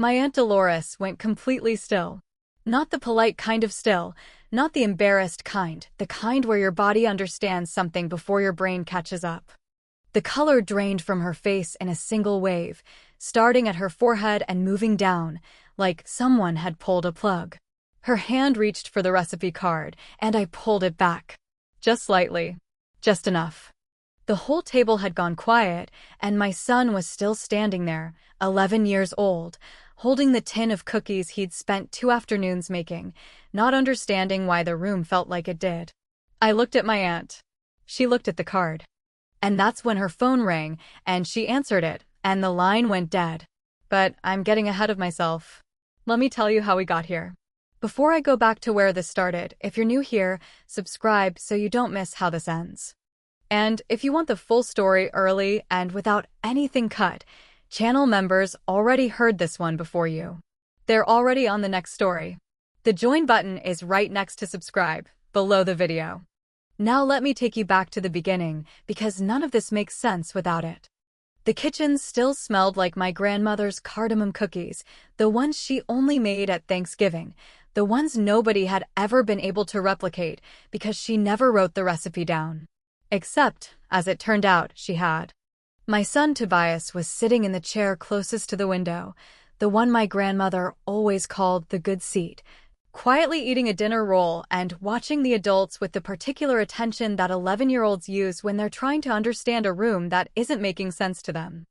My Aunt Dolores went completely still. Not the polite kind of still, not the embarrassed kind, the kind where your body understands something before your brain catches up. The color drained from her face in a single wave, starting at her forehead and moving down, like someone had pulled a plug. Her hand reached for the recipe card, and I pulled it back. Just slightly. Just enough. The whole table had gone quiet, and my son was still standing there, 11 years old, holding the tin of cookies he'd spent 2 afternoons making, not understanding why the room felt like it did. I looked at my aunt. She looked at the card. And that's when her phone rang, and she answered it, and the line went dead. But I'm getting ahead of myself. Let me tell you how we got here. Before I go back to where this started, if you're new here, subscribe so you don't miss how this ends. And if you want the full story early and without anything cut, channel members already heard this one before you. They're already on the next story. The join button is right next to subscribe, below the video. Now let me take you back to the beginning, because none of this makes sense without it. The kitchen still smelled like my grandmother's cardamom cookies, the ones she only made at Thanksgiving, the ones nobody had ever been able to replicate because she never wrote the recipe down. Except, as it turned out, she had. My son Tobias was sitting in the chair closest to the window, the one my grandmother always called the good seat, quietly eating a dinner roll and watching the adults with the particular attention that 11-year-olds use when they're trying to understand a room that isn't making sense to them.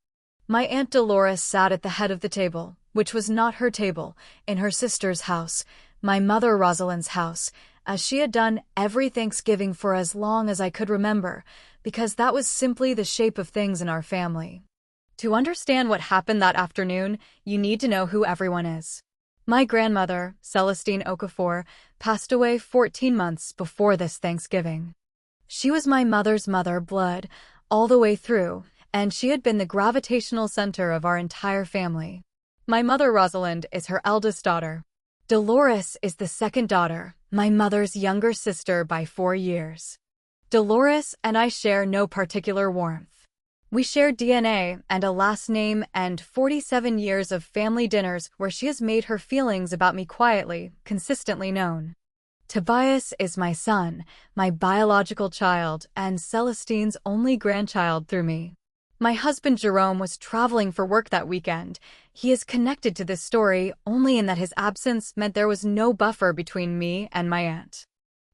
My Aunt Dolores sat at the head of the table, which was not her table, in her sister's house, my mother Rosalind's house, as she had done every Thanksgiving for as long as I could remember, because that was simply the shape of things in our family. To understand what happened that afternoon, you need to know who everyone is. My grandmother, Celestine Okafor, passed away 14 months before this Thanksgiving. She was my mother's mother blood, all the way through, and she had been the gravitational center of our entire family. My mother Rosalind is her eldest daughter. Dolores is the second daughter, my mother's younger sister by 4 years. Dolores and I share no particular warmth. We share DNA and a last name and 47 years of family dinners where she has made her feelings about me quietly, consistently known. Tobias is my son, my biological child, and Celestine's only grandchild through me. My husband Jerome was traveling for work that weekend. He is connected to this story only in that his absence meant there was no buffer between me and my aunt.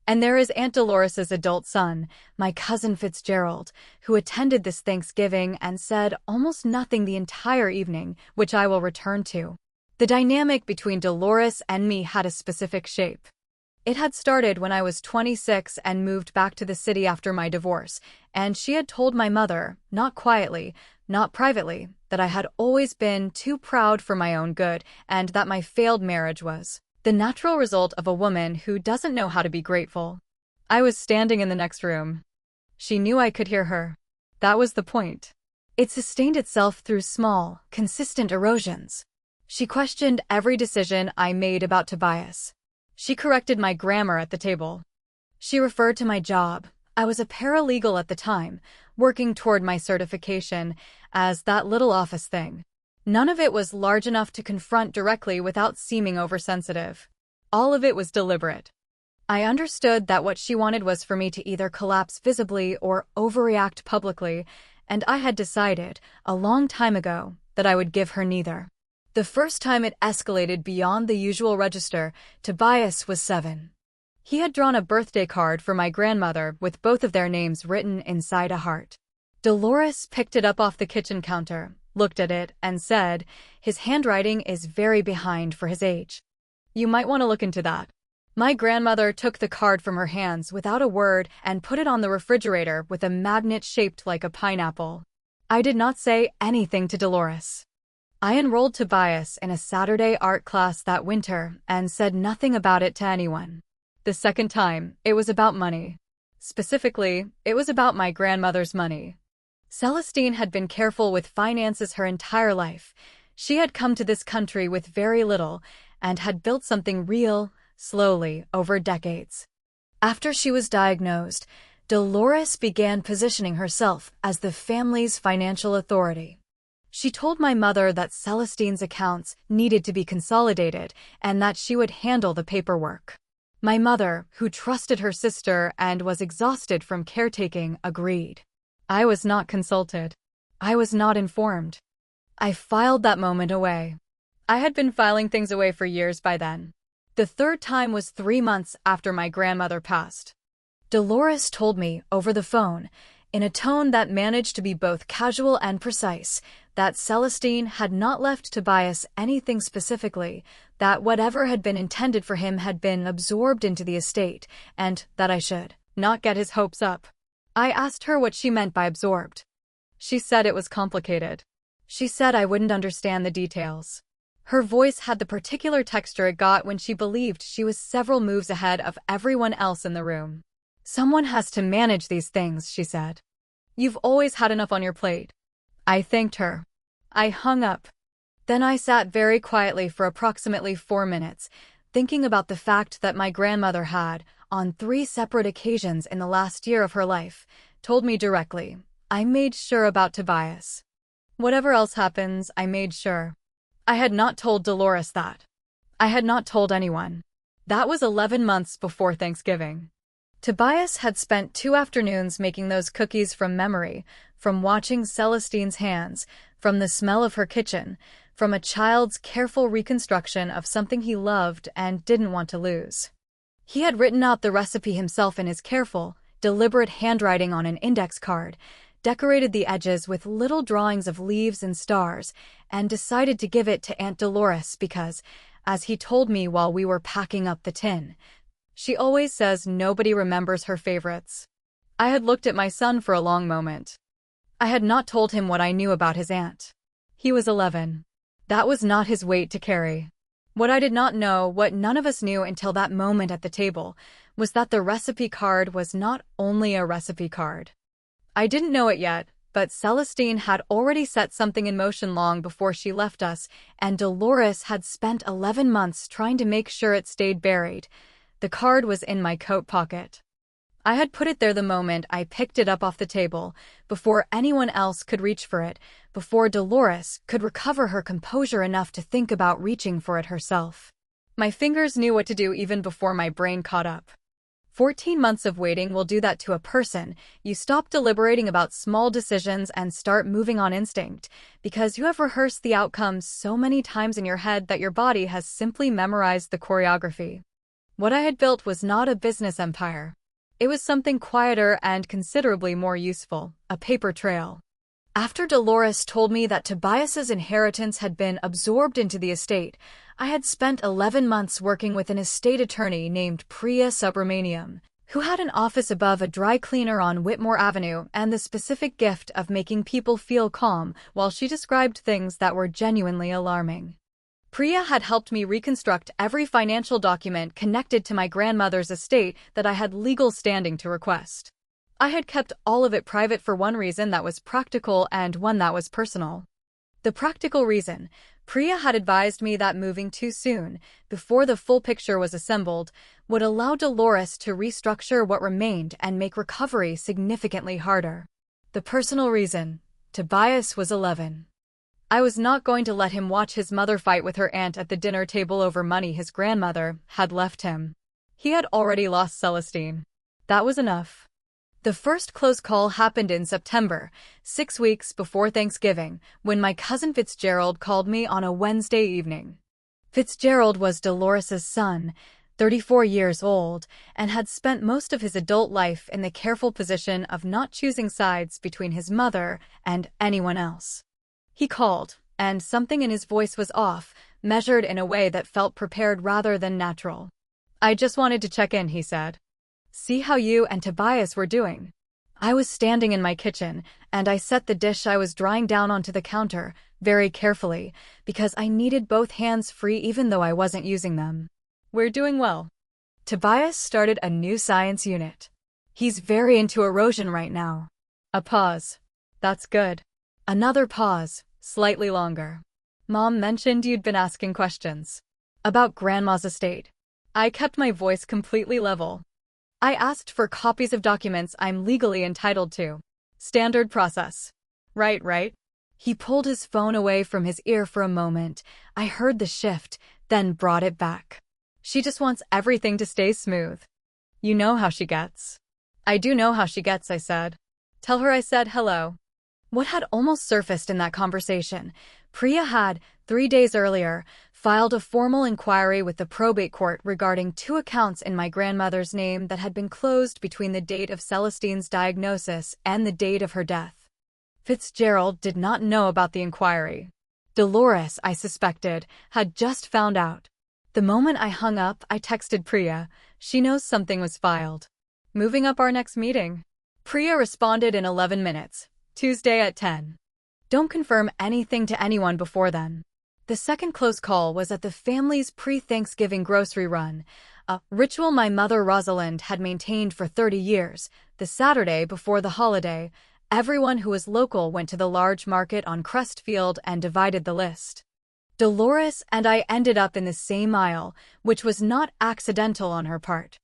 And there is Aunt Dolores's adult son, my cousin Fitzgerald, who attended this Thanksgiving and said almost nothing the entire evening, which I will return to. The dynamic between Dolores and me had a specific shape. It had started when I was 26 and moved back to the city after my divorce, and she had told my mother, not quietly, not privately, that I had always been too proud for my own good and that my failed marriage was the natural result of a woman who doesn't know how to be grateful. I was standing in the next room. She knew I could hear her. That was the point. It sustained itself through small, consistent erosions. She questioned every decision I made about Tobias. She corrected my grammar at the table. She referred to my job. I was a paralegal at the time, working toward my certification, as that little office thing. None of it was large enough to confront directly without seeming oversensitive. All of it was deliberate. I understood that what she wanted was for me to either collapse visibly or overreact publicly, and I had decided, a long time ago, that I would give her neither. The first time it escalated beyond the usual register, Tobias was 7. He had drawn a birthday card for my grandmother with both of their names written inside a heart. Dolores picked it up off the kitchen counter, looked at it, and said, "His handwriting is very behind for his age. You might want to look into that." My grandmother took the card from her hands without a word and put it on the refrigerator with a magnet shaped like a pineapple. I did not say anything to Dolores. I enrolled Tobias in a Saturday art class that winter and said nothing about it to anyone. The second time, it was about money. Specifically, it was about my grandmother's money. Celestine had been careful with finances her entire life. She had come to this country with very little and had built something real, slowly, over decades. After she was diagnosed, Dolores began positioning herself as the family's financial authority. She told my mother that Celestine's accounts needed to be consolidated and that she would handle the paperwork. My mother, who trusted her sister and was exhausted from caretaking, agreed. I was not consulted. I was not informed. I filed that moment away. I had been filing things away for years by then. The third time was 3 months after my grandmother passed. Dolores told me over the phone, in a tone that managed to be both casual and precise, that Celestine had not left Tobias anything specifically, that whatever had been intended for him had been absorbed into the estate, and that I should not get his hopes up. I asked her what she meant by absorbed. She said it was complicated. She said I wouldn't understand the details. Her voice had the particular texture it got when she believed she was several moves ahead of everyone else in the room. Someone has to manage these things, she said. You've always had enough on your plate. I thanked her. I hung up. Then I sat very quietly for approximately 4 minutes, thinking about the fact that my grandmother had, on 3 separate occasions in the last year of her life, told me directly, I made sure about Tobias. Whatever else happens, I made sure. I had not told Dolores that. I had not told anyone. That was 11 months before Thanksgiving. Tobias had spent 2 afternoons making those cookies from memory, from watching Celestine's hands, from the smell of her kitchen, from a child's careful reconstruction of something he loved and didn't want to lose. He had written out the recipe himself in his careful, deliberate handwriting on an index card, decorated the edges with little drawings of leaves and stars, and decided to give it to Aunt Dolores because, as he told me while we were packing up the tin, she always says nobody remembers her favorites. I had looked at my son for a long moment. I had not told him what I knew about his aunt. He was 11. That was not his weight to carry. What I did not know, what none of us knew until that moment at the table, was that the recipe card was not only a recipe card. I didn't know it yet, but Celestine had already set something in motion long before she left us, and Dolores had spent 11 months trying to make sure it stayed buried. The card was in my coat pocket. I had put it there the moment I picked it up off the table, before anyone else could reach for it, before Dolores could recover her composure enough to think about reaching for it herself. My fingers knew what to do even before my brain caught up. 14 months of waiting will do that to a person. You stop deliberating about small decisions and start moving on instinct, because you have rehearsed the outcomes so many times in your head that your body has simply memorized the choreography. What I had built was not a business empire. It was something quieter and considerably more useful, a paper trail. After Dolores told me that Tobias's inheritance had been absorbed into the estate, I had spent 11 months working with an estate attorney named Priya Subramaniam, who had an office above a dry cleaner on Whitmore Avenue and the specific gift of making people feel calm while she described things that were genuinely alarming. Priya had helped me reconstruct every financial document connected to my grandmother's estate that I had legal standing to request. I had kept all of it private for one reason that was practical and one that was personal. The practical reason, Priya had advised me that moving too soon, before the full picture was assembled, would allow Dolores to restructure what remained and make recovery significantly harder. The personal reason, Tobias was 11. I was not going to let him watch his mother fight with her aunt at the dinner table over money his grandmother had left him. He had already lost Celestine. That was enough. The first close call happened in September, 6 weeks before Thanksgiving, when my cousin Fitzgerald called me on a Wednesday evening. Fitzgerald was Dolores's son, 34 years old, and had spent most of his adult life in the careful position of not choosing sides between his mother and anyone else. He called, and something in his voice was off, measured in a way that felt prepared rather than natural. I just wanted to check in, he said. See how you and Tobias were doing. I was standing in my kitchen, and I set the dish I was drying down onto the counter, very carefully, because I needed both hands free even though I wasn't using them. We're doing well. Tobias started a new science unit. He's very into erosion right now. A pause. That's good. Another pause, slightly longer. Mom mentioned you'd been asking questions. About Grandma's estate. I kept my voice completely level. I asked for copies of documents I'm legally entitled to. Standard process. Right. He pulled his phone away from his ear for a moment. I heard the shift, then brought it back. She just wants everything to stay smooth. You know how she gets. I do know how she gets, I said. Tell her I said hello. What had almost surfaced in that conversation? Priya had, 3 days earlier, filed a formal inquiry with the probate court regarding 2 accounts in my grandmother's name that had been closed between the date of Celestine's diagnosis and the date of her death. Fitzgerald did not know about the inquiry. Dolores, I suspected, had just found out. The moment I hung up, I texted Priya. She knows something was filed. Moving up our next meeting. Priya responded in 11 minutes. Tuesday at 10. Don't confirm anything to anyone before then. The second close call was at the family's pre-Thanksgiving grocery run, a ritual my mother Rosalind had maintained for 30 years. The Saturday before the holiday, everyone who was local went to the large market on Crestfield and divided the list. Dolores and I ended up in the same aisle, which was not accidental on her part.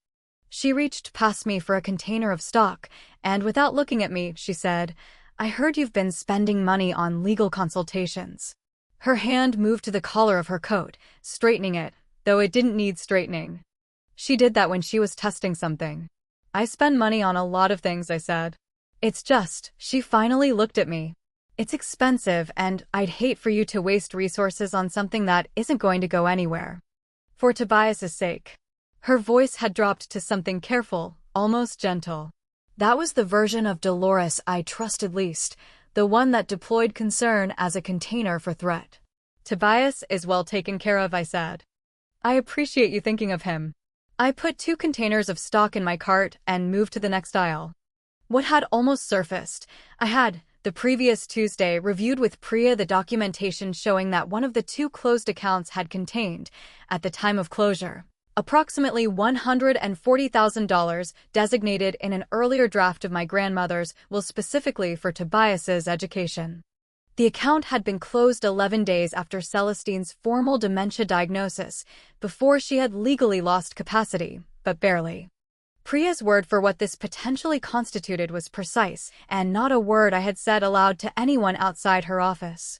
She reached past me for a container of stock, and without looking at me, she said, I heard you've been spending money on legal consultations. Her hand moved to the collar of her coat, straightening it, though it didn't need straightening. She did that when she was testing something. I spend money on a lot of things, I said. It's just, she finally looked at me. It's expensive, and I'd hate for you to waste resources on something that isn't going to go anywhere. For Tobias's sake. Her voice had dropped to something careful, almost gentle. That was the version of Dolores I trusted least, the one that deployed concern as a container for threat. Tobias is well taken care of, I said. I appreciate you thinking of him. I put 2 containers of stock in my cart and moved to the next aisle. What had almost surfaced? I had, the previous Tuesday, reviewed with Priya the documentation showing that one of the 2 closed accounts had contained, at the time of closure, approximately $140,000 designated in an earlier draft of my grandmother's will specifically for Tobias's education. The account had been closed 11 days after Celestine's formal dementia diagnosis, before she had legally lost capacity, but barely. Priya's word for what this potentially constituted was precise, and not a word I had said aloud to anyone outside her office.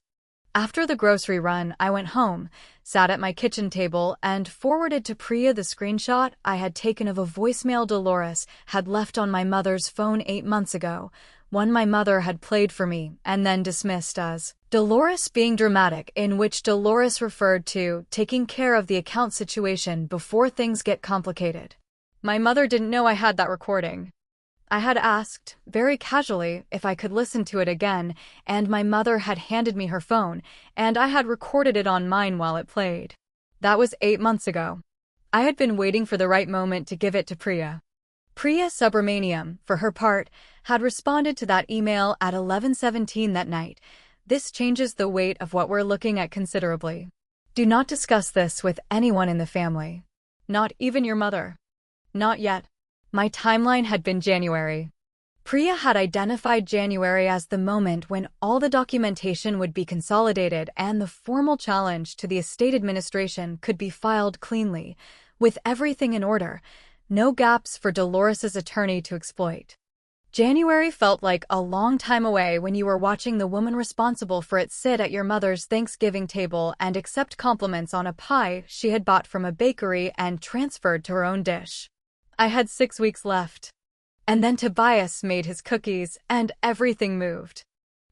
After the grocery run, I went home, sat at my kitchen table, and forwarded to Priya the screenshot I had taken of a voicemail Dolores had left on my mother's phone 8 months ago, one my mother had played for me and then dismissed as Dolores being dramatic, in which Dolores referred to taking care of the account situation before things get complicated. My mother didn't know I had that recording. I had asked, very casually, if I could listen to it again, and my mother had handed me her phone, and I had recorded it on mine while it played. That was 8 months ago. I had been waiting for the right moment to give it to Priya. Priya Subramaniam, for her part, had responded to that email at 11:17 that night. This changes the weight of what we're looking at considerably. Do not discuss this with anyone in the family. Not even your mother. Not yet. My timeline had been January. Priya had identified January as the moment when all the documentation would be consolidated and the formal challenge to the estate administration could be filed cleanly, with everything in order, no gaps for Dolores's attorney to exploit. January felt like a long time away when you were watching the woman responsible for it sit at your mother's Thanksgiving table and accept compliments on a pie she had bought from a bakery and transferred to her own dish. I had 6 weeks left. And then Tobias made his cookies, and everything moved.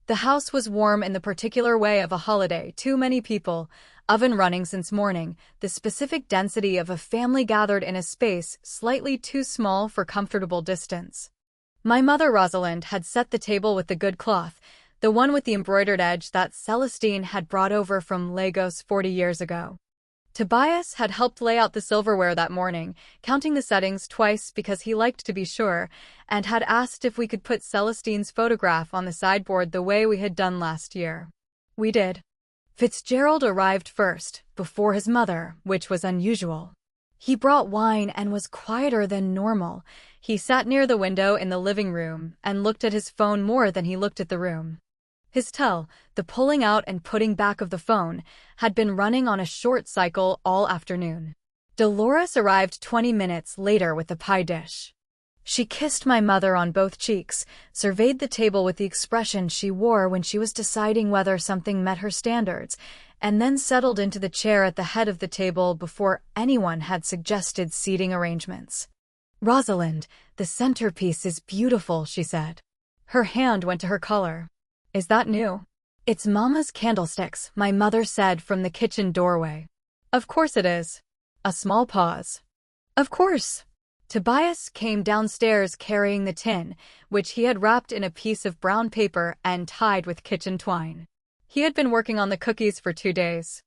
The house was warm in the particular way of a holiday, too many people, oven running since morning, the specific density of a family gathered in a space slightly too small for comfortable distance. My mother Rosalind had set the table with the good cloth, the one with the embroidered edge that Celestine had brought over from Lagos 40 years ago. Tobias had helped lay out the silverware that morning, counting the settings twice because he liked to be sure, and had asked if we could put Celestine's photograph on the sideboard the way we had done last year. We did. Fitzgerald arrived first, before his mother, which was unusual. He brought wine and was quieter than normal. He sat near the window in the living room and looked at his phone more than he looked at the room. His tel, the pulling out and putting back of the phone, had been running on a short cycle all afternoon. Dolores arrived 20 minutes later with the pie dish. She kissed my mother on both cheeks, surveyed the table with the expression she wore when she was deciding whether something met her standards, and then settled into the chair at the head of the table before anyone had suggested seating arrangements. "Rosalind, the centerpiece is beautiful," she said. Her hand went to her collar. "Is that new?" "It's Mama's candlesticks," my mother said from the kitchen doorway. "Of course it is." A small pause. "Of course." Tobias came downstairs carrying the tin, which he had wrapped in a piece of brown paper and tied with kitchen twine. He had been working on the cookies for 2 days.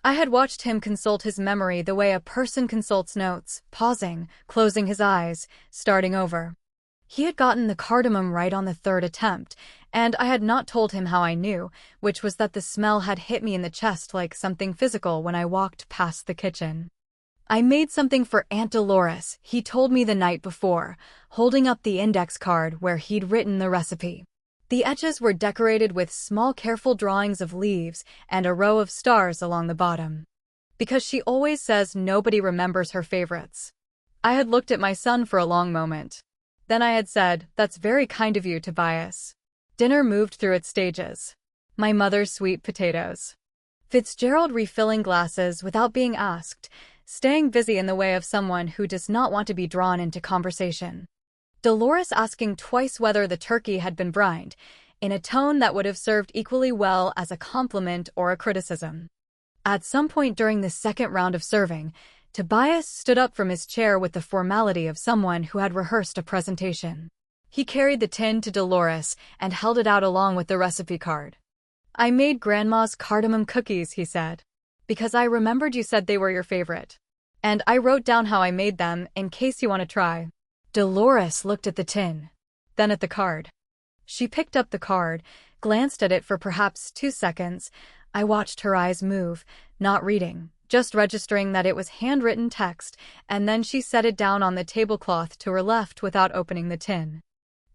I had watched him consult his memory the way a person consults notes, pausing, closing his eyes, starting over. He had gotten the cardamom right on the 3rd attempt, and I had not told him how I knew, which was that the smell had hit me in the chest like something physical when I walked past the kitchen. "I made something for Aunt Dolores," he told me the night before, holding up the index card where he'd written the recipe. The edges were decorated with small careful drawings of leaves and a row of stars along the bottom. Because she always says nobody remembers her favorites. I had looked at my son for a long moment. Then I had said, "That's very kind of you, Tobias." Dinner moved through its stages. My mother's sweet potatoes. Fitzgerald refilling glasses without being asked, staying busy in the way of someone who does not want to be drawn into conversation. Dolores asking twice whether the turkey had been brined, in a tone that would have served equally well as a compliment or a criticism. At some point during the second round of serving, Tobias stood up from his chair with the formality of someone who had rehearsed a presentation. He carried the tin to Dolores and held it out along with the recipe card. "I made Grandma's cardamom cookies," he said, "because I remembered you said they were your favorite. And I wrote down how I made them in case you want to try." Dolores looked at the tin, then at the card. She picked up the card, glanced at it for perhaps 2 seconds. I watched her eyes move, not reading, just registering that it was handwritten text, and then she set it down on the tablecloth to her left without opening the tin.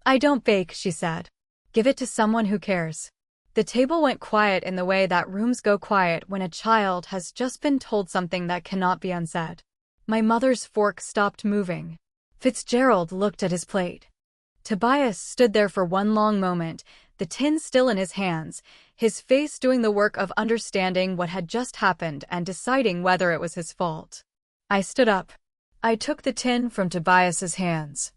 "I don't bake," she said. "Give it to someone who cares." The table went quiet in the way that rooms go quiet when a child has just been told something that cannot be unsaid. My mother's fork stopped moving. Fitzgerald looked at his plate. Tobias stood there for one long moment, the tin still in his hands, his face doing the work of understanding what had just happened and deciding whether it was his fault. I stood up. I took the tin from Tobias's hands.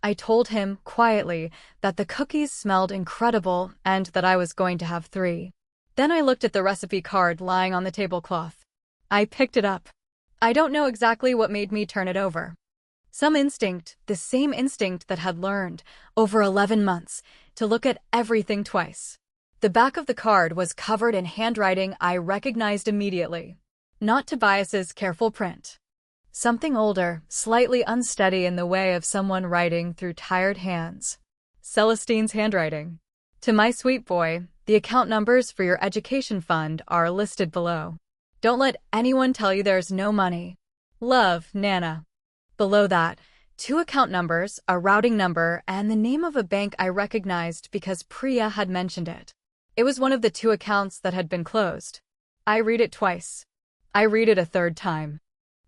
I told him, quietly, that the cookies smelled incredible and that I was going to have 3. Then I looked at the recipe card lying on the tablecloth. I picked it up. I don't know exactly what made me turn it over. Some instinct, the same instinct that had learned, over 11 months, to look at everything twice. The back of the card was covered in handwriting I recognized immediately. Not Tobias's careful print. Something older, slightly unsteady in the way of someone writing through tired hands. Celestine's handwriting. "To my sweet boy, the account numbers for your education fund are listed below. Don't let anyone tell you there's no money. Love, Nana." Below that, 2 account numbers, a routing number, and the name of a bank I recognized because Priya had mentioned it. It was one of the 2 accounts that had been closed. I read it twice. I read it a 3rd time.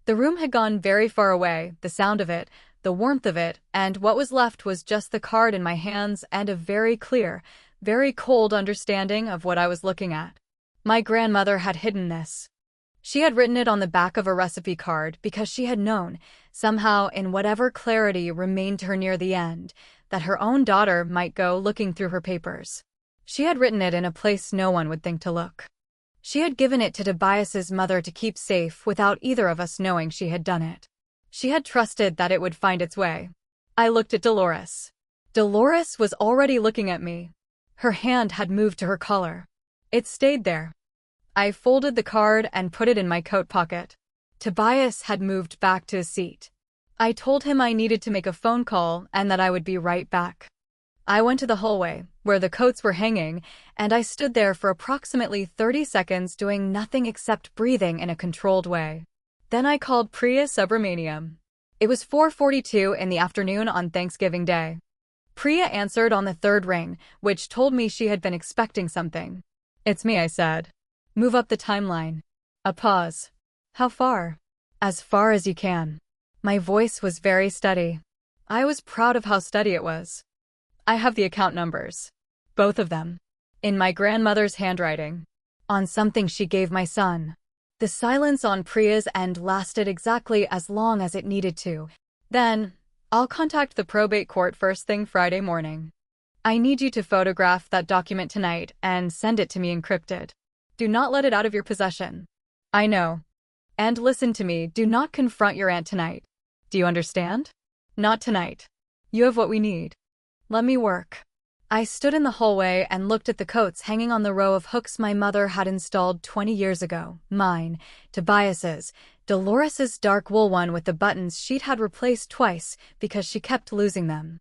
The room had gone very far away, the sound of it, the warmth of it, and what was left was just the card in my hands and a very clear, very cold understanding of what I was looking at. My grandmother had hidden this. She had written it on the back of a recipe card because she had known, somehow in whatever clarity remained to her near the end, that her own daughter might go looking through her papers. She had written it in a place no one would think to look. She had given it to Tobias's mother to keep safe without either of us knowing she had done it. She had trusted that it would find its way. I looked at Dolores. Dolores was already looking at me. Her hand had moved to her collar. It stayed there. I folded the card and put it in my coat pocket. Tobias had moved back to his seat. I told him I needed to make a phone call and that I would be right back. I went to the hallway, where the coats were hanging, and I stood there for approximately 30 seconds doing nothing except breathing in a controlled way. Then I called Priya Subramaniam. It was 4:42 in the afternoon on Thanksgiving Day. Priya answered on the 3rd ring, which told me she had been expecting something. "It's me," I said. "Move up the timeline." A pause. "How far?" "As far as you can." My voice was very steady. I was proud of how steady it was. I have the account numbers. Both of them. In my grandmother's handwriting. On something she gave my son. The silence on Priya's end lasted exactly as long as it needed to. Then, I'll contact the probate court first thing Friday morning. I need you to photograph that document tonight and send it to me encrypted. Do not let it out of your possession. I know. And listen to me, do not confront your aunt tonight. Do you understand? Not tonight. You have what we need. Let me work. I stood in the hallway and looked at the coats hanging on the row of hooks my mother had installed 20 years ago. Mine, Tobias's, Dolores's dark wool one with the buttons she'd had replaced twice because she kept losing them.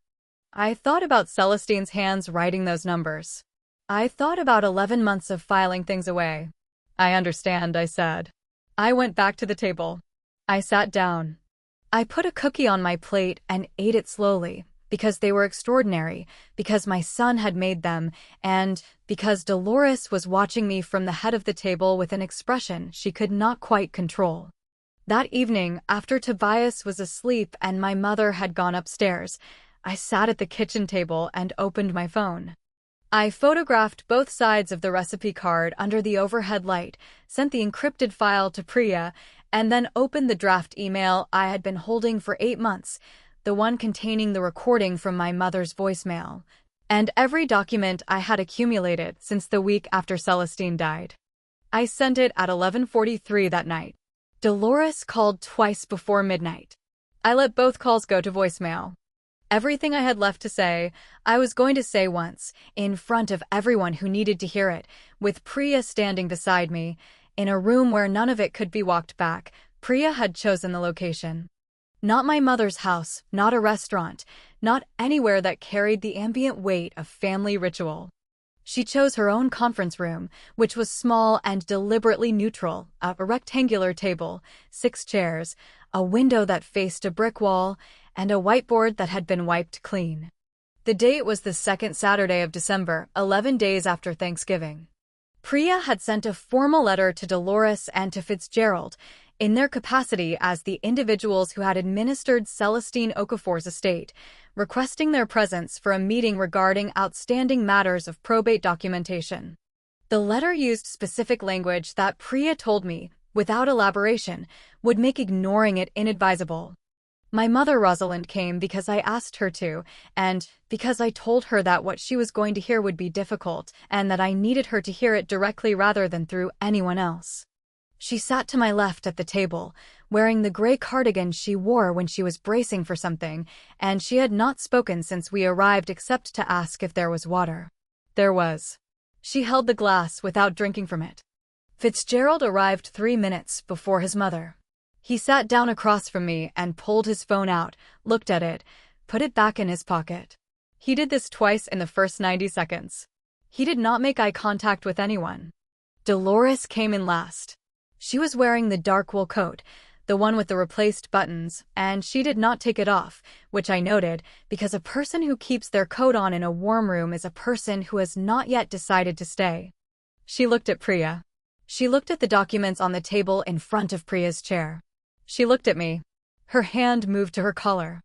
I thought about Celestine's hands writing those numbers. I thought about 11 months of filing things away. I understand, I said. I went back to the table. I sat down. I put a cookie on my plate and ate it slowly, because they were extraordinary, because my son had made them, and because Dolores was watching me from the head of the table with an expression she could not quite control. That evening, after Tobias was asleep and my mother had gone upstairs, I sat at the kitchen table and opened my phone. I photographed both sides of the recipe card under the overhead light, sent the encrypted file to Priya, and then opened the draft email I had been holding for 8 months, the one containing the recording from my mother's voicemail, and every document I had accumulated since the week after Celestine died. I sent it at 11:43 that night. Dolores called twice before midnight. I let both calls go to voicemail. Everything I had left to say, I was going to say once, in front of everyone who needed to hear it, with Priya standing beside me, in a room where none of it could be walked back. Priya had chosen the location. Not my mother's house, not a restaurant, not anywhere that carried the ambient weight of family ritual. She chose her own conference room, which was small and deliberately neutral, a rectangular table, 6 chairs, a window that faced a brick wall, and a whiteboard that had been wiped clean. The date was the second Saturday of December, 11 days after Thanksgiving. Priya had sent a formal letter to Dolores and to Fitzgerald, in their capacity as the individuals who had administered Celestine Okafor's estate, requesting their presence for a meeting regarding outstanding matters of probate documentation. The letter used specific language that Priya told me, without elaboration, would make ignoring it inadvisable. My mother Rosalind came because I asked her to, and because I told her that what she was going to hear would be difficult, and that I needed her to hear it directly rather than through anyone else. She sat to my left at the table, wearing the gray cardigan she wore when she was bracing for something, and she had not spoken since we arrived except to ask if there was water. There was. She held the glass without drinking from it. Fitzgerald arrived 3 minutes before his mother. He sat down across from me and pulled his phone out, looked at it, put it back in his pocket. He did this twice in the first 90 seconds. He did not make eye contact with anyone. Dolores came in last. She was wearing the dark wool coat, the one with the replaced buttons, and she did not take it off, which I noted, because a person who keeps their coat on in a warm room is a person who has not yet decided to stay. She looked at Priya. She looked at the documents on the table in front of Priya's chair. She looked at me. Her hand moved to her collar.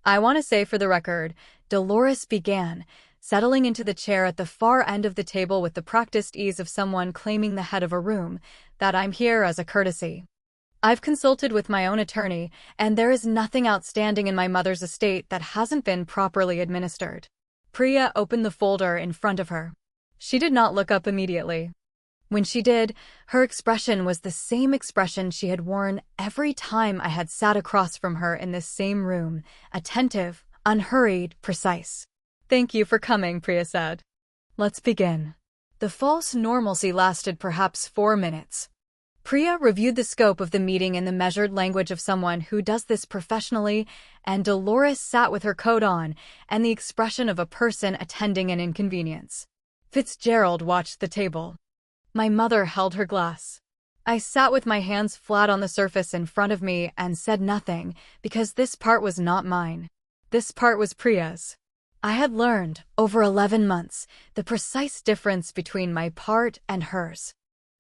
I want to say for the record, Dolores began, settling into the chair at the far end of the table with the practiced ease of someone claiming the head of a room, that I'm here as a courtesy. I've consulted with my own attorney, and there is nothing outstanding in my mother's estate that hasn't been properly administered. Priya opened the folder in front of her. She did not look up immediately. When she did, her expression was the same expression she had worn every time I had sat across from her in this same room, attentive, unhurried, precise. "Thank you for coming," Priya said. "Let's begin." The false normalcy lasted perhaps 4 minutes. Priya reviewed the scope of the meeting in the measured language of someone who does this professionally, and Dolores sat with her coat on and the expression of a person attending an inconvenience. Fitzgerald watched the table. My mother held her glass. I sat with my hands flat on the surface in front of me and said nothing, because this part was not mine. This part was Priya's. I had learned, over 11 months, the precise difference between my part and hers.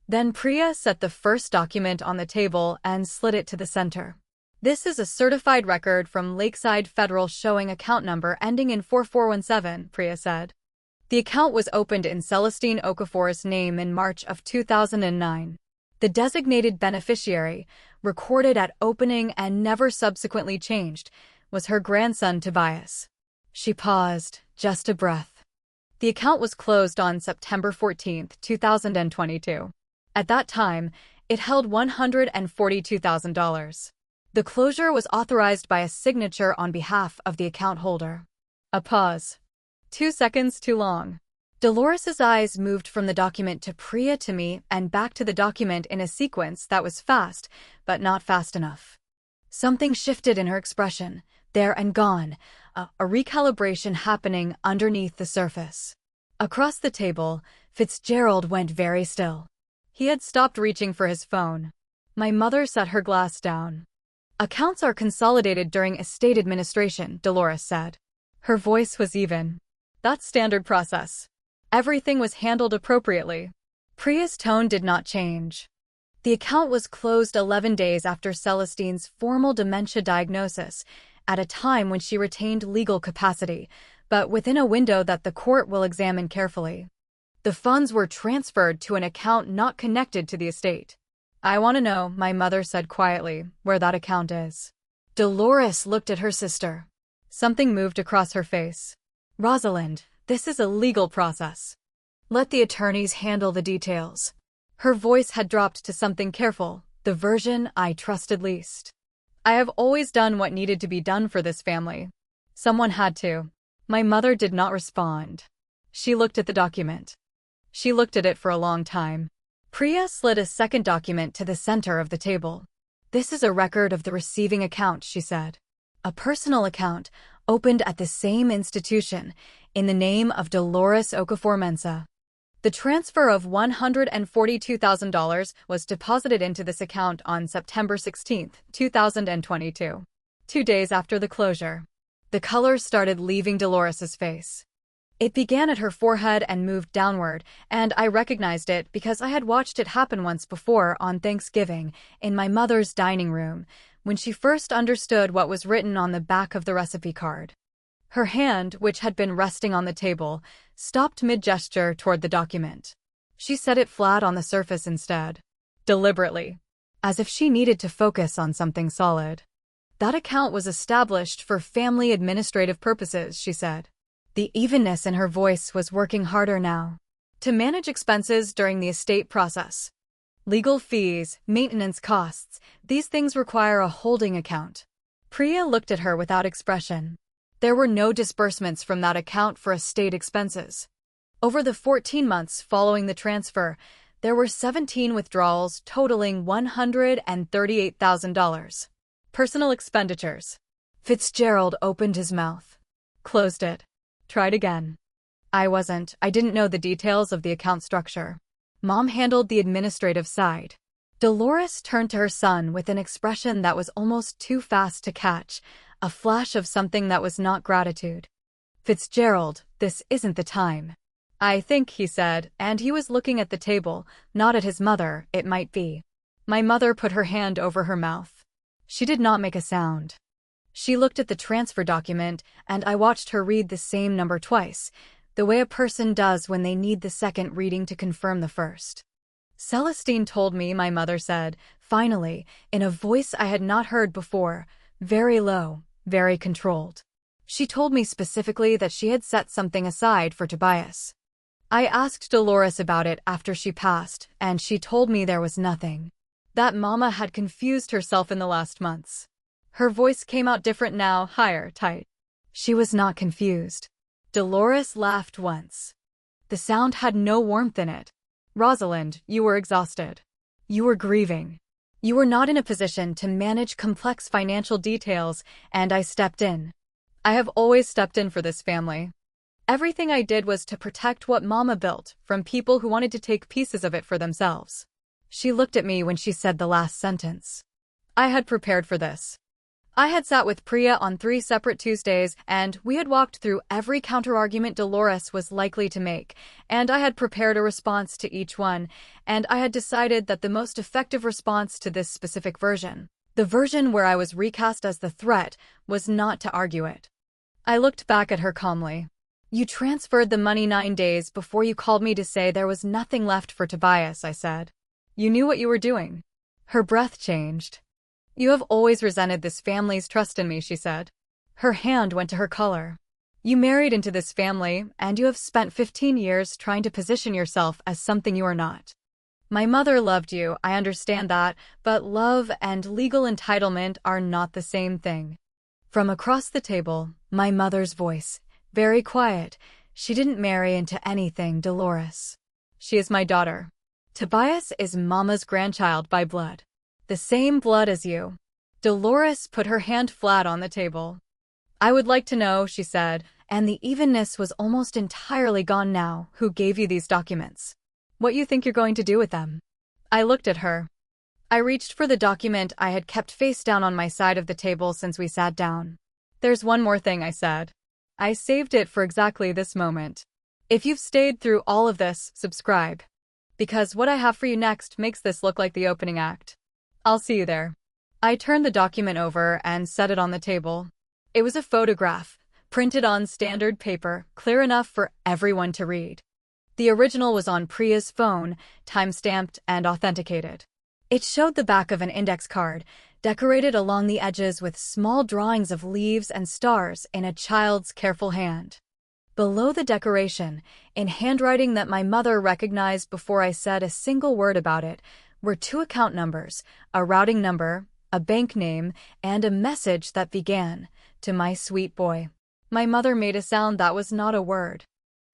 Then Priya set the first document on the table and slid it to the center. This is a certified record from Lakeside Federal showing account number ending in 4417, Priya said. The account was opened in Celestine Okafor's name in March of 2009. The designated beneficiary, recorded at opening and never subsequently changed, was her grandson Tobias. She paused, just a breath. The account was closed on September 14, 2022. At that time, it held $142,000. The closure was authorized by a signature on behalf of the account holder. A pause. 2 seconds too long. Dolores's eyes moved from the document to Priya to me and back to the document in a sequence that was fast, but not fast enough. Something shifted in her expression, there and gone, a recalibration happening underneath the surface. Across the table, Fitzgerald went very still. He had stopped reaching for his phone. My mother set her glass down. Accounts are consolidated during estate administration, Dolores said. Her voice was even. That's standard process. Everything was handled appropriately. Priya's tone did not change. The account was closed 11 days after Celestine's formal dementia diagnosis, at a time when she retained legal capacity, but within a window that the court will examine carefully. The funds were transferred to an account not connected to the estate. I want to know, my mother said quietly, where that account is. Dolores looked at her sister. Something moved across her face. Rosalind, this is a legal process. Let the attorneys handle the details. Her voice had dropped to something careful, the version I trusted least. I have always done what needed to be done for this family. Someone had to. My mother did not respond. She looked at the document. She looked at it for a long time. Priya slid a second document to the center of the table. This is a record of the receiving account, she said. A personal account, opened at the same institution, in the name of Dolores Okafor Mensah. The transfer of $142,000 was deposited into this account on September 16, 2022. 2 days after the closure. The color started leaving Dolores's face. It began at her forehead and moved downward, and I recognized it because I had watched it happen once before on Thanksgiving, in my mother's dining room, when she first understood what was written on the back of the recipe card. Her hand, which had been resting on the table, stopped mid-gesture toward the document. She set it flat on the surface instead. Deliberately. As if she needed to focus on something solid. That account was established for family administrative purposes, she said. The evenness in her voice was working harder now. To manage expenses during the estate process. Legal fees, maintenance costs, these things require a holding account. Priya looked at her without expression. There were no disbursements from that account for estate expenses. Over the 14 months following the transfer, there were 17 withdrawals totaling $138,000. Personal expenditures. Fitzgerald opened his mouth. Closed it. Tried again. I didn't know the details of the account structure. Mom handled the administrative side. Dolores turned to her son with an expression that was almost too fast to catch, a flash of something that was not gratitude. Fitzgerald, this isn't the time. I think, he said, and he was looking at the table, not at his mother, it might be. My mother put her hand over her mouth. She did not make a sound. She looked at the transfer document, and I watched her read the same number twice, the way a person does when they need the second reading to confirm the first. Celestine told me, my mother said, finally, in a voice I had not heard before, very low, very controlled. She told me specifically that she had set something aside for Tobias. I asked Dolores about it after she passed, and she told me there was nothing. That Mama had confused herself in the last months. Her voice came out different now, higher, tight. She was not confused. Dolores laughed once. The sound had no warmth in it. Rosalind, you were exhausted. You were grieving. You were not in a position to manage complex financial details, and I stepped in. I have always stepped in for this family. Everything I did was to protect what Mama built from people who wanted to take pieces of it for themselves. She looked at me when she said the last sentence. I had prepared for this. I had sat with Priya on 3 separate Tuesdays, and we had walked through every counterargument Dolores was likely to make, and I had prepared a response to each one, and I had decided that the most effective response to this specific version The version where I was recast as the threat was not to argue it. I looked back at her calmly. You transferred the money 9 days before you called me to say there was nothing left for Tobias, I said. You knew what you were doing. Her breath changed. You have always resented this family's trust in me, she said. Her hand went to her collar. You married into this family, and you have spent 15 years trying to position yourself as something you are not. My mother loved you, I understand that, but love and legal entitlement are not the same thing. From across the table, my mother's voice, very quiet. She didn't marry into anything, Dolores. She is my daughter. Tobias is Mama's grandchild by blood. The same blood as you. Dolores put her hand flat on the table. I would like to know, she said, and the evenness was almost entirely gone now, who gave you these documents. What you think you're going to do with them? I looked at her. I reached for the document I had kept face down on my side of the table since we sat down. There's one more thing, I said. I saved it for exactly this moment. If you've stayed through all of this, subscribe. Because what I have for you next makes this look like the opening act. I'll see you there. I turned the document over and set it on the table. It was a photograph, printed on standard paper, clear enough for everyone to read. The original was on Priya's phone, time-stamped and authenticated. It showed the back of an index card, decorated along the edges with small drawings of leaves and stars in a child's careful hand. Below the decoration, in handwriting that my mother recognized before I said a single word about it, were 2 account numbers, a routing number, a bank name, and a message that began, "To my sweet boy." My mother made a sound that was not a word.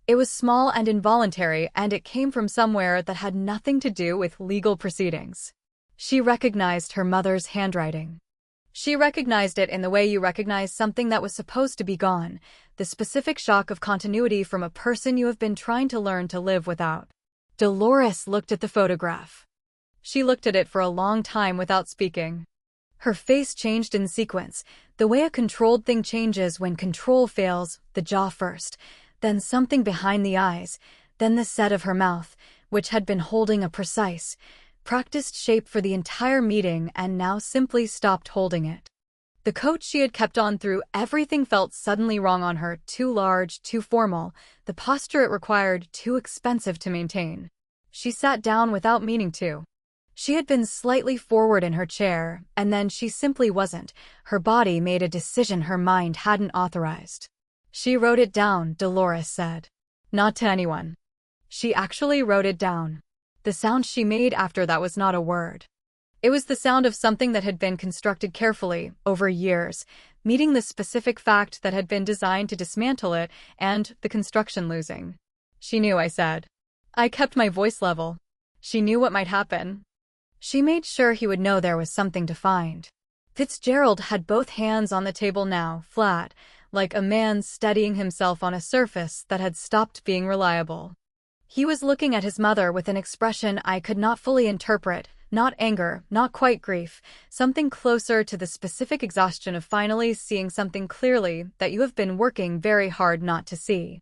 It was small and involuntary, and it came from somewhere that had nothing to do with legal proceedings. She recognized her mother's handwriting. She recognized it in the way you recognize something that was supposed to be gone, the specific shock of continuity from a person you have been trying to learn to live without. Dolores looked at the photograph. She looked at it for a long time without speaking. Her face changed in sequence, the way a controlled thing changes when control fails, the jaw first, then something behind the eyes, then the set of her mouth, which had been holding a precise, practiced shape for the entire meeting and now simply stopped holding it. The coat she had kept on through everything felt suddenly wrong on her, too large, too formal, the posture it required too expensive to maintain. She sat down without meaning to. She had been slightly forward in her chair, and then she simply wasn't. Her body made a decision her mind hadn't authorized. She wrote it down, Dolores said. Not to anyone. She actually wrote it down. The sound she made after that was not a word. It was the sound of something that had been constructed carefully, over years, meeting the specific fact that had been designed to dismantle it, and the construction losing. She knew, I said. I kept my voice level. She knew what might happen. She made sure he would know there was something to find. Fitzgerald had both hands on the table now, flat, like a man steadying himself on a surface that had stopped being reliable. He was looking at his mother with an expression I could not fully interpret, not anger, not quite grief, something closer to the specific exhaustion of finally seeing something clearly that you have been working very hard not to see.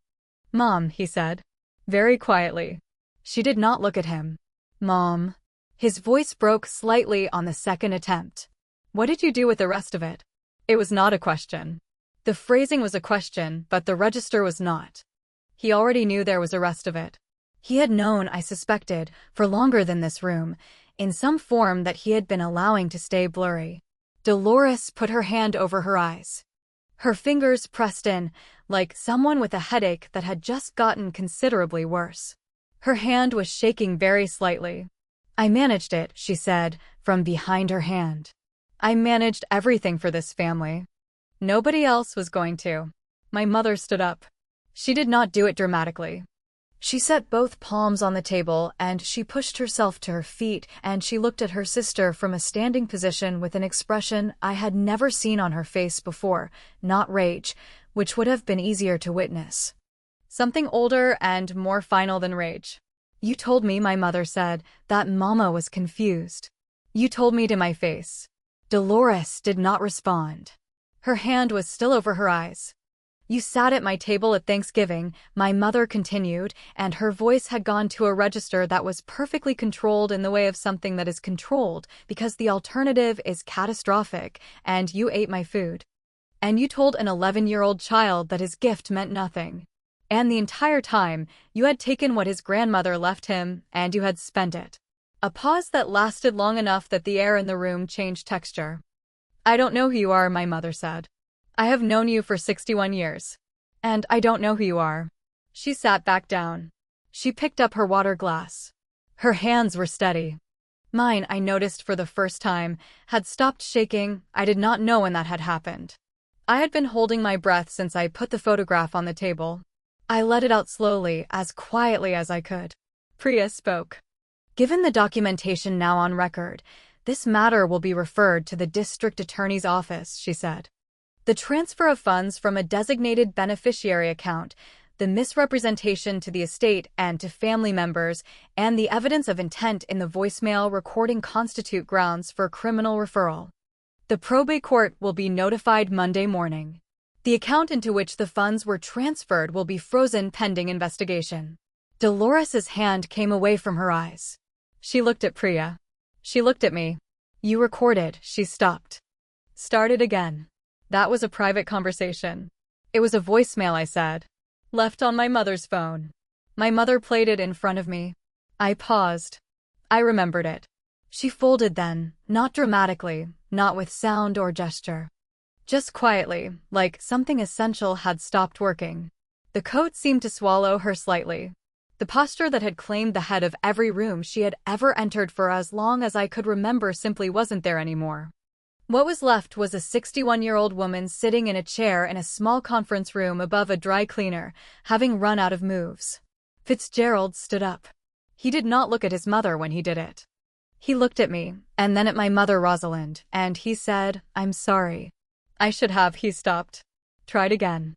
Mom, he said. Very quietly. She did not look at him. Mom. His voice broke slightly on the second attempt. What did you do with the rest of it? It was not a question. The phrasing was a question, but the register was not. He already knew there was a rest of it. He had known, I suspected, for longer than this room, in some form that he had been allowing to stay blurry. Dolores put her hand over her eyes. Her fingers pressed in, like someone with a headache that had just gotten considerably worse. Her hand was shaking very slightly. I managed it, she said, from behind her hand. I managed everything for this family. Nobody else was going to. My mother stood up. She did not do it dramatically. She set both palms on the table and she pushed herself to her feet and she looked at her sister from a standing position with an expression I had never seen on her face before, not rage, which would have been easier to witness. Something older and more final than rage. You told me, my mother said, that Mama was confused. You told me to my face. Dolores did not respond. Her hand was still over her eyes. You sat at my table at Thanksgiving, my mother continued, and her voice had gone to a register that was perfectly controlled in the way of something that is controlled, because the alternative is catastrophic, and you ate my food. And you told an 11-year-old child that his gift meant nothing. And the entire time, you had taken what his grandmother left him, and you had spent it. A pause that lasted long enough that the air in the room changed texture. I don't know who you are, my mother said. I have known you for 61 years. And I don't know who you are. She sat back down. She picked up her water glass. Her hands were steady. Mine, I noticed for the first time, had stopped shaking. I did not know when that had happened. I had been holding my breath since I put the photograph on the table. I let it out slowly, as quietly as I could. Priya spoke. Given the documentation now on record, this matter will be referred to the district attorney's office, she said. The transfer of funds from a designated beneficiary account, the misrepresentation to the estate and to family members, and the evidence of intent in the voicemail recording constitute grounds for criminal referral. The probate court will be notified Monday morning. The account into which the funds were transferred will be frozen pending investigation. Dolores's hand came away from her eyes. She looked at Priya. She looked at me. You recorded, she stopped. Started again. That was a private conversation. It was a voicemail, I said. Left on my mother's phone. My mother played it in front of me. I paused. I remembered it. She folded then, not dramatically, not with sound or gesture. Just quietly, like something essential had stopped working. The coat seemed to swallow her slightly. The posture that had claimed the head of every room she had ever entered for as long as I could remember simply wasn't there anymore. What was left was a 61-year-old woman sitting in a chair in a small conference room above a dry cleaner, having run out of moves. Fitzgerald stood up. He did not look at his mother when he did it. He looked at me, and then at my mother Rosalind, and he said, I'm sorry. I should have, he stopped. Tried again.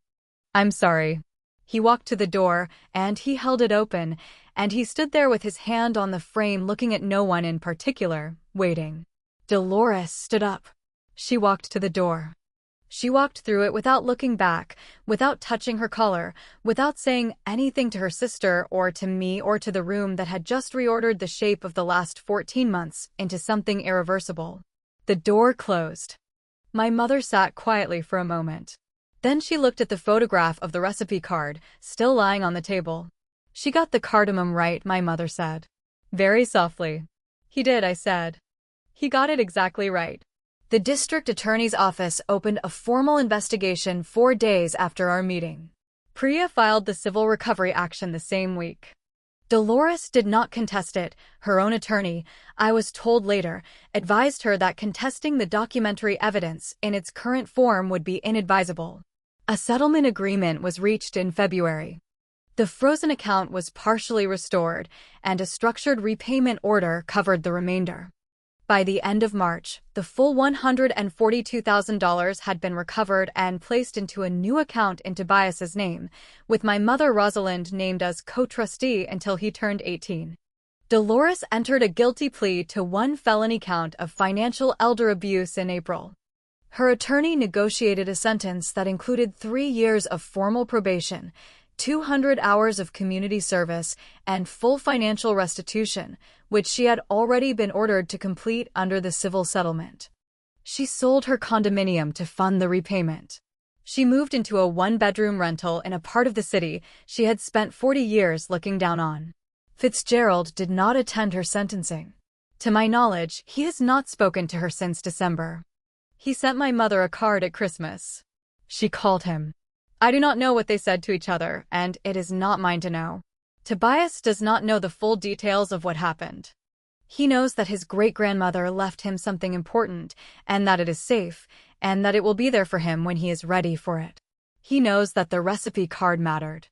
I'm sorry. He walked to the door, and he held it open, and he stood there with his hand on the frame looking at no one in particular, waiting. Dolores stood up. She walked to the door. She walked through it without looking back, without touching her collar, without saying anything to her sister or to me or to the room that had just reordered the shape of the last 14 months into something irreversible. The door closed. My mother sat quietly for a moment. Then she looked at the photograph of the recipe card, still lying on the table. She got the cardamom right, my mother said. Very softly. He did, I said. He got it exactly right. The district attorney's office opened a formal investigation 4 days after our meeting. Priya filed the civil recovery action the same week. Dolores did not contest it. Her own attorney, I was told later, advised her that contesting the documentary evidence in its current form would be inadvisable. A settlement agreement was reached in February. The frozen account was partially restored, and a structured repayment order covered the remainder. By the end of March, the full $142,000 had been recovered and placed into a new account in Tobias's name, with my mother Rosalind named as co-trustee until he turned 18. Dolores entered a guilty plea to 1 felony count of financial elder abuse in April. Her attorney negotiated a sentence that included 3 years of formal probation, 200 hours of community service, and full financial restitution, which she had already been ordered to complete under the civil settlement. She sold her condominium to fund the repayment. She moved into a 1-bedroom rental in a part of the city she had spent 40 years looking down on. Fitzgerald did not attend her sentencing. To my knowledge, he has not spoken to her since December. He sent my mother a card at Christmas. She called him. I do not know what they said to each other, and it is not mine to know. Tobias does not know the full details of what happened. He knows that his great-grandmother left him something important, and that it is safe, and that it will be there for him when he is ready for it. He knows that the recipe card mattered.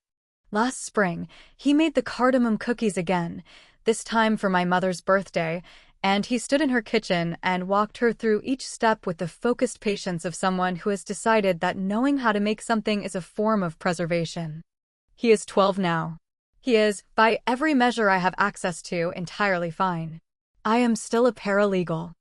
Last spring, he made the cardamom cookies again, this time for my mother's birthday, and he stood in her kitchen and walked her through each step with the focused patience of someone who has decided that knowing how to make something is a form of preservation. He is 12 now. He is, by every measure I have access to, entirely fine. I am still a paralegal.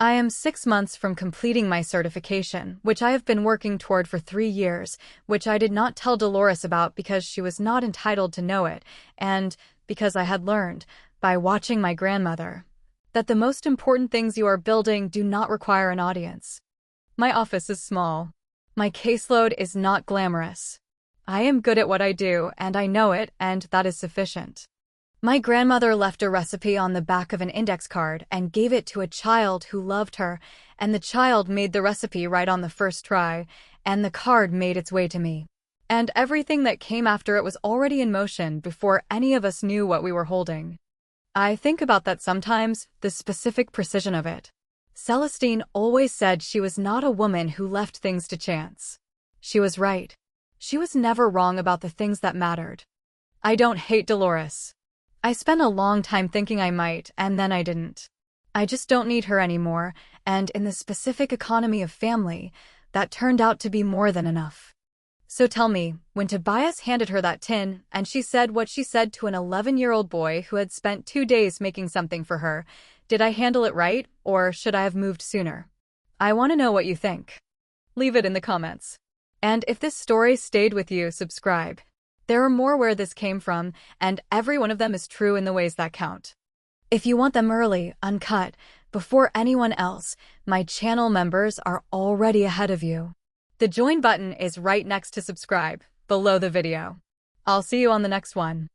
I am 6 months from completing my certification, which I have been working toward for 3 years, which I did not tell Dolores about because she was not entitled to know it, and because I had learned, by watching my grandmother, that the most important things you are building do not require an audience. My office is small. My caseload is not glamorous. I am good at what I do, and I know it, and that is sufficient. My grandmother left a recipe on the back of an index card and gave it to a child who loved her, and the child made the recipe right on the first try, and the card made its way to me. And everything that came after it was already in motion before any of us knew what we were holding. I think about that sometimes, the specific precision of it. Celestine always said she was not a woman who left things to chance. She was right. She was never wrong about the things that mattered. I don't hate Dolores. I spent a long time thinking I might, and then I didn't. I just don't need her anymore, and in the specific economy of family, that turned out to be more than enough. So tell me, when Tobias handed her that tin, and she said what she said to an 11-year-old boy who had spent 2 days making something for her, did I handle it right, or should I have moved sooner? I want to know what you think. Leave it in the comments. And if this story stayed with you, subscribe. There are more where this came from, and every one of them is true in the ways that count. If you want them early, uncut, before anyone else, my channel members are already ahead of you. The join button is right next to subscribe, below the video. I'll see you on the next one.